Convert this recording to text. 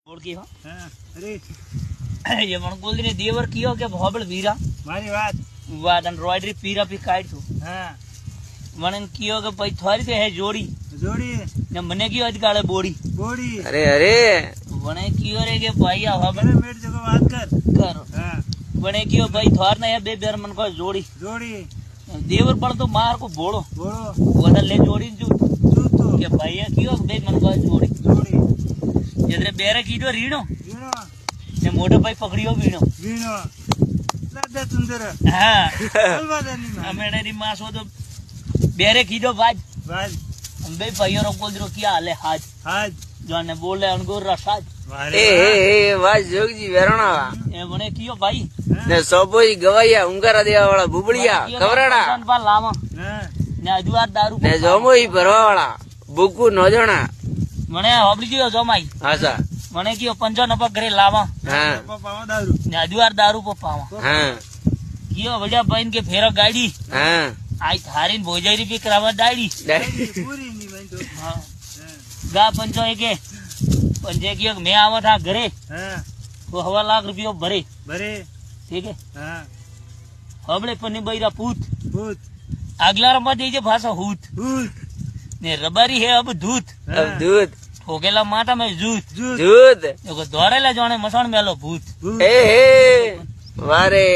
ओळखी हो अरे ये मन बोल ने देवर कियो के भोबल वीरा मारी बात वाद एंड रॉयडरी पीरा पी काट छो हाँ मन कियो के भाई थोड़ी से है जोड़ी जोड़ी ने मने कियो आज काले बोड़ी बोड़ी अरे अरे बने कियो रे के भाई आ अरे मेरे जगह बात कर हाँ बने कियो भाई थोर ने बे बेर मन को जोड़ी जोड़ी देवर पर तो मार को बोलो बोलो वो ले जोड़ी जो तू तो के भाई कियो बे मन को जोड़ी जोड़ी जदरे बेरे कीडो रीणो वीणो ने मोटे भाई पकड़ियो वीणो वीणो लादा सुंदर हां अलवादानी में अमेडे री मासो तो बेरे कीडो बाज बाज हम बे भाइयों रो कोदरो किया हाले हाज आज जाने बोले अनगोर रसाज ए वाज जोगजी वेरणा ए बने कियो भाई ने सोपोई गवाइया उंगारा देवा वाला बुबड़िया खबराड़ा बा लावा हाँ ने अजुआर दारू ने जोमोई भरवा वाला बुकु नोजणा मने होबली जो जमाई आसा मने कियो पंजो नपक घरे लावा हाँ पावा दारू ने अजुआर दारू को पावा हाँ कियो बढ़िया बहन के फेरो गाड़ी हाँ आई थारीन भोजाई भी करावा डाड़ी पूरी नहीं मैं तो हां गा पंचो के पंजे कियो मैं आवा था घरे हाँ तो 1.5 लाख रुपया भरे भरे ठीक है हाँ हबले पन्नी बैरा पूत भूत अगला रमा दीजिए भाषा हूत भूत ने रबारी है अब दूत अब दूध ठोकेला माटा में जूत जूत दूध एगो दौड़ेला जाने मसाण मेलो भूत भूत ए हे वारे